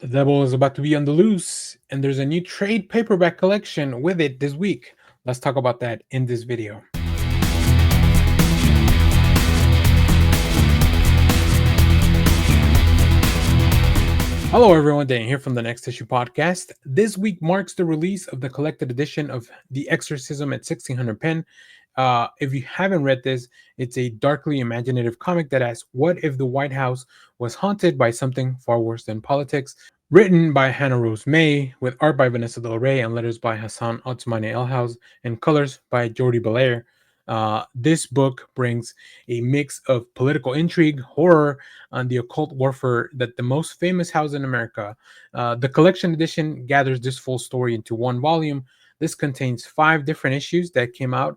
The devil is about to be on the loose, and there's a new trade paperback collection with it this week. Let's talk about that in this video. Hello, everyone. Dan here from the Next Issue Podcast. This week marks the release of the collected edition of The Exorcism at 1600 Penn. If you haven't read this, it's a darkly imaginative comic that asks, what if the White House was haunted by something far worse than politics? Written by Hannah Rose May, with art by Vanessa Del Rey and letters by Hassan Otsmane Elhouse, and colors by Jordi Belair. This book brings a mix of political intrigue, horror, and the occult warfare that the most famous house in America. The collection edition gathers this full story into one volume. This contains 5 different issues that came out.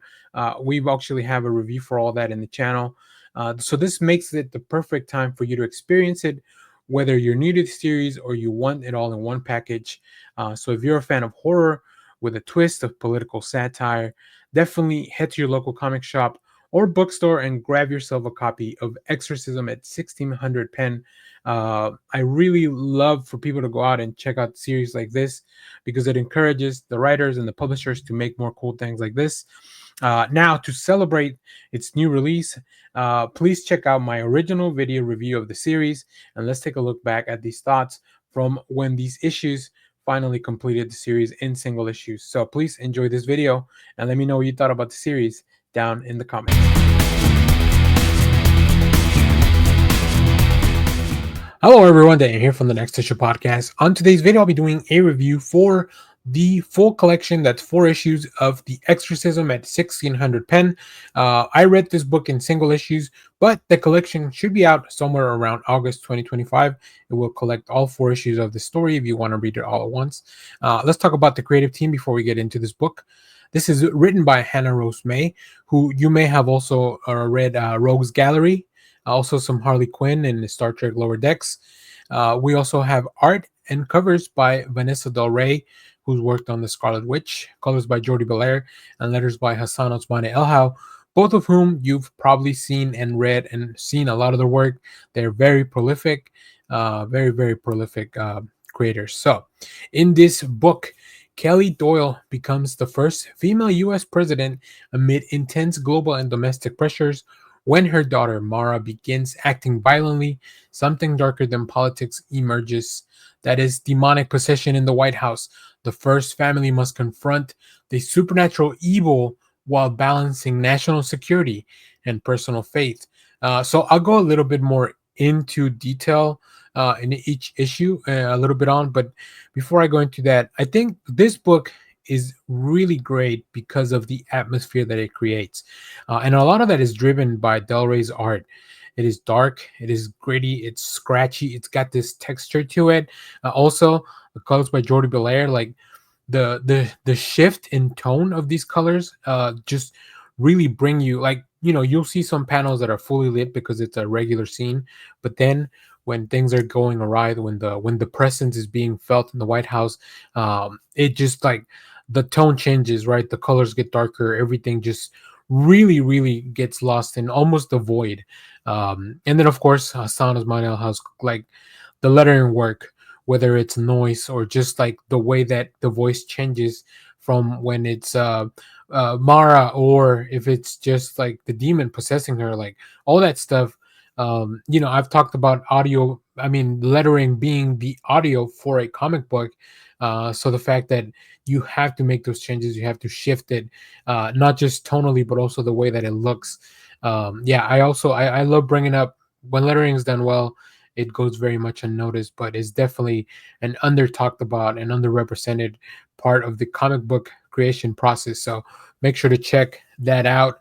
We've actually have a review for all that in the channel. So this makes it the perfect time for you to experience it, whether you're new to the series or you want it all in one package. So if you're a fan of horror with a twist of political satire, definitely head to your local comic shop or bookstore and grab yourself a copy of Exorcism at 1600 Penn. I really love for people to go out and check out series like this because it encourages the writers and the publishers to make more cool things like this. Now, to celebrate its new release, please check out my original video review of the series, and let's take a look back at these thoughts from when these issues finally completed the series in single issues. So please enjoy this video and let me know what you thought about the series down in the comments. Hello everyone, Dan here from the Next Issue Podcast. On today's video, I'll be doing a review for the full collection, that's 4 issues of The Exorcism at 1600 Penn. I read this book in single issues, but the collection should be out somewhere around August 2025. It will collect all 4 issues of the story if you want to read it all at once. Let's talk about the creative team before we get into this book. This is written by Hannah Rose May, who you may have also read Rogue's Gallery, also some Harley Quinn and Star Trek Lower Decks. We also have art and covers by Vanessa Del Rey, who's worked on The Scarlet Witch, colors by Jordi Belair, and letters by Hassan Otsmane Elhouse, both of whom you've probably seen and read and seen a lot of their work. They're very prolific, very prolific creators. So, in this book, Kelly Doyle becomes the first female U.S. president amid intense global and domestic pressures. When her daughter Mara begins acting violently, something darker than politics emerges. That is demonic possession in the White House. The first family must confront the supernatural evil while balancing national security and personal faith. So I'll go a little bit more into detail in each issue a little bit on. But before I go into that, I think this book is really great because of the atmosphere that it creates. And a lot of that is driven by Del Rey's art. It is dark, it is gritty, it's scratchy, it's got this texture to it. Also, the colors by Jordi Belair, like the shift in tone of these colors, just really bring you, like, you'll see some panels that are fully lit because it's a regular scene, but then when things are going awry, when the presence is being felt in the White House, it just, like, the tone changes, right? The colors get darker, everything just really gets lost in almost the void. And then of course Hassan Otsmane has, like, the lettering work, whether it's noise or just like the way that the voice changes from when it's Mara, or if it's just like the demon possessing her, like all that stuff. I've talked about audio, lettering being the audio for a comic book. So the fact that you have to make those changes, you have to shift it, not just tonally, but also the way that it looks. I love bringing up when lettering is done well, it goes very much unnoticed, but it's definitely an under talked about and underrepresented part of the comic book creation process. So make sure to check that out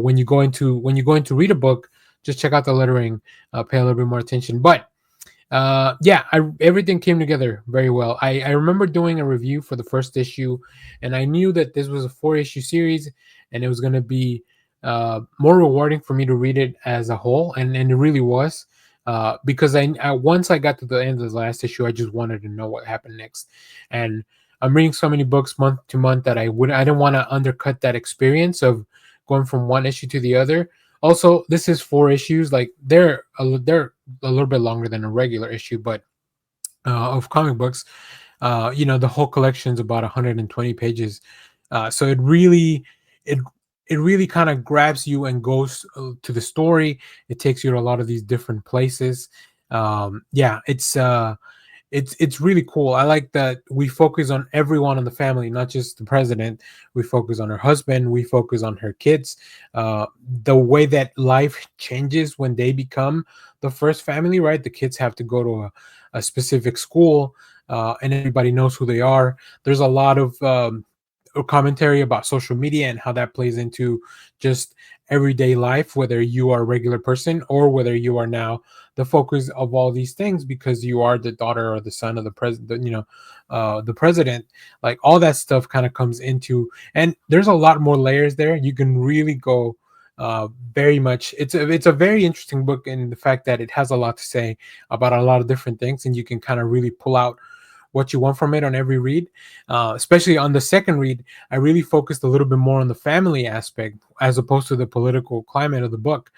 when you go into read a book. Just check out the lettering, pay a little bit more attention. But everything came together very well. I remember doing a review for the first issue, and I knew that this was a 4-issue series, and it was going to be more rewarding for me to read it as a whole, and it really was. Because once I got to the end of the last issue, I just wanted to know what happened next. And I'm reading so many books month to month that I didn't want to undercut that experience of going from one issue to the other. Also, this is 4 issues. Like they're a little bit longer than a regular issue, but of comic books. The whole collection's about 120 pages, so it it really kind of grabs you and goes to the story. It takes you to a lot of these different places. Yeah, it's really cool. I like that we focus on everyone in the family, not just the president. We focus on her husband. We focus on her kids. The way that life changes when they become the first family, right? The kids have to go to a specific school, and everybody knows who they are. There's a lot of commentary about social media and how that plays into just everyday life, whether you are a regular person or whether you are now the focus of all these things because you are the daughter or the son of the president, the president. Like all that stuff kind of comes into, and there's a lot more layers there. You can really go very much. It's a very interesting book in the fact that it has a lot to say about a lot of different things, and you can kind of really pull out what you want from it on every read. Especially on the second read, I really focused a little bit more on the family aspect as opposed to the political climate of the book.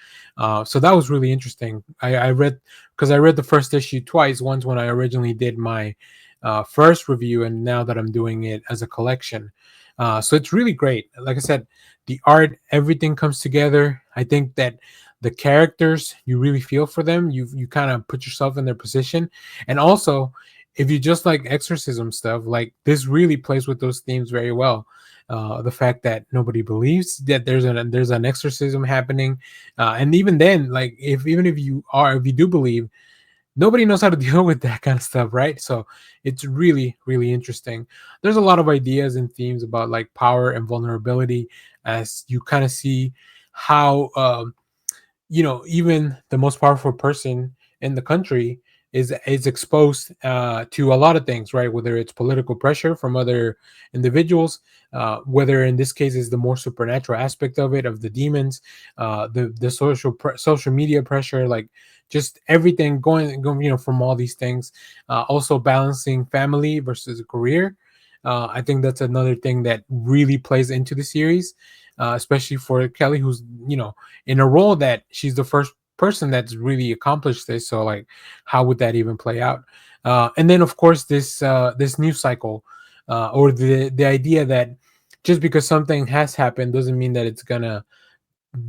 So that was really interesting. I read because I read the first issue twice. Once when I originally did my first review, and now that I'm doing it as a collection. So it's really great. Like I said, the art, everything comes together. I think that the characters, you really feel for them. You kind of put yourself in their position, and also if you just like exorcism stuff, like this really plays with those themes very well. The fact that nobody believes that there's an exorcism happening, and even then, like if you do believe, nobody knows how to deal with that kind of stuff, right? So it's really really interesting. There's a lot of ideas and themes about like power and vulnerability as you kind of see how even the most powerful person in the country is exposed to a lot of things, right? Whether it's political pressure from other individuals, whether in this case is the more supernatural aspect of it, of the demons, the social media pressure, like just everything going from all these things. Also balancing family versus a career. I think that's another thing that really plays into the series, especially for Kelly, who's in a role that she's the first person that's really accomplished this. So like, how would that even play out? And then of course this news cycle, or the idea that just because something has happened doesn't mean that it's gonna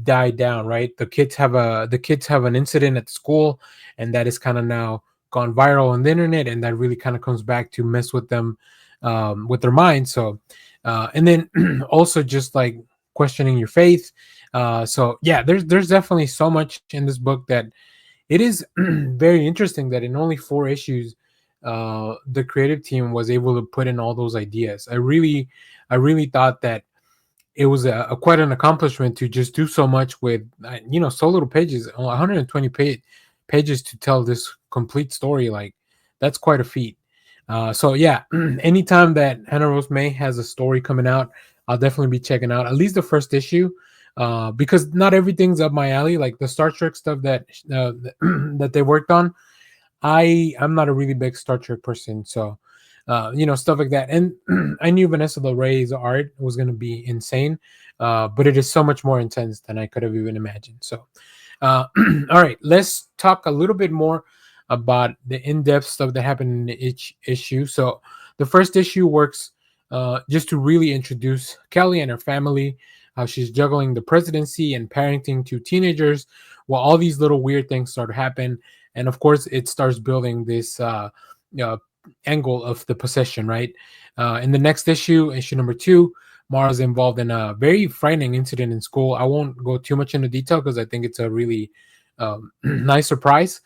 die down, right? The kids have an incident at school, and that is kind of now gone viral on the internet, and that really kind of comes back to mess with them, with their minds. So and then also just like questioning your faith. So yeah, there's definitely so much in this book that it is very interesting that in only 4 issues, the creative team was able to put in all those ideas. I really thought that it was a quite an accomplishment to just do so much with so little pages, 120 pages to tell this complete story. Like that's quite a feat. So yeah, anytime that Hannah Rose May has a story coming out, I'll definitely be checking out at least the first issue, because not everything's up my alley. Like the Star Trek stuff that they worked on, I'm not a really big Star Trek person, so stuff like that. And I knew Vanessa Del Rey's art was going to be insane, but it is so much more intense than I could have even imagined. So, all right, let's talk a little bit more about the in-depth stuff that happened in each issue. So, the first issue works just to really introduce Kelly and her family, how she's juggling the presidency and parenting two teenagers, while all these little weird things start to happen. And of course, it starts building this uh, angle of the possession, right? In the next issue, issue number 2, Mara's involved in a very frightening incident in school. I won't go too much into detail because I think it's a really nice surprise.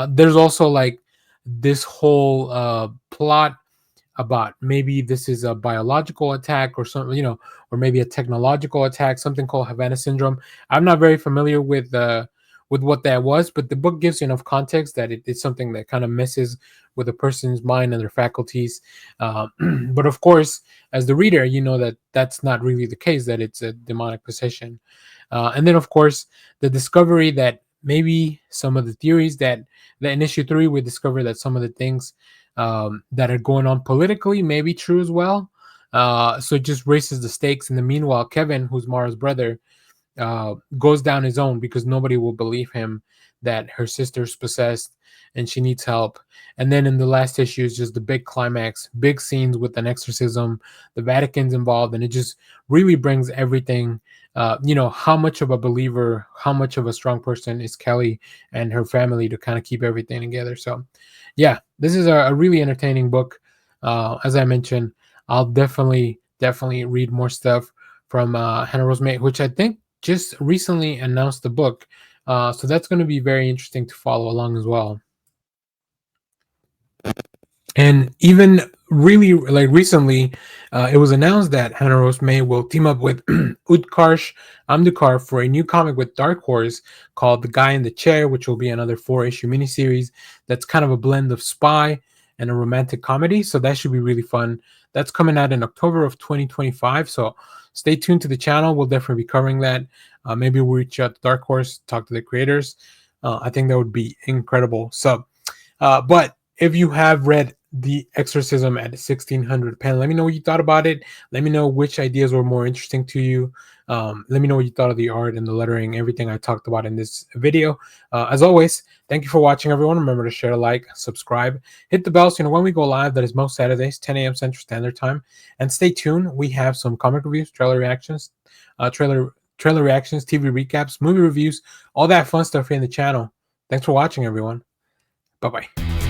There's also like this whole plot about maybe this is a biological attack or something, or maybe a technological attack, something called Havana syndrome. I'm not very familiar with what that was, but the book gives you enough context that it's something that kind of messes with a person's mind and their faculties. Uh, but of course, as the reader, you know that that's not really the case, that it's a demonic possession. And then, of course, the discovery that maybe some of the theories that in issue 3, we discover that some of the things that are going on politically may be true as well. So it just raises the stakes. In the meanwhile, Kevin, who's Mara's brother, goes down his own because nobody will believe him that her sister's possessed. and she needs help. And then in the last issue is just the big climax, big scenes with an exorcism, the Vatican's involved, and it just really brings everything. How much of a believer, how much of a strong person is Kelly and her family to kind of keep everything together. So, yeah, this is a really entertaining book. As I mentioned, I'll definitely read more stuff from Hannah Rose May, which I think just recently announced the book. So that's going to be very interesting to follow along as well. And even really like recently, it was announced that Hannah Rose May will team up with Utkarsh Amdukar for a new comic with Dark Horse called The Guy in the Chair, which will be another 4-issue miniseries that's kind of a blend of spy and a romantic comedy. So that should be really fun. That's coming out in October of 2025. So stay tuned to the channel. We'll definitely be covering that. Maybe we'll reach out to Dark Horse, talk to the creators. I think that would be incredible. So, but if you have read The Exorcism at 1600 Penn, let me know what you thought about it. Let me know which ideas were more interesting to you. Let me know what you thought of the art and the lettering, everything I talked about in this video. As always, thank you for watching, everyone. Remember to share, like, subscribe, hit the bell so you know when we go live. That is most Saturdays, 10 a.m. Central Standard Time. And stay tuned. We have some comic reviews, trailer reactions, TV recaps, movie reviews, all that fun stuff here in the channel. Thanks for watching, everyone. Bye-bye.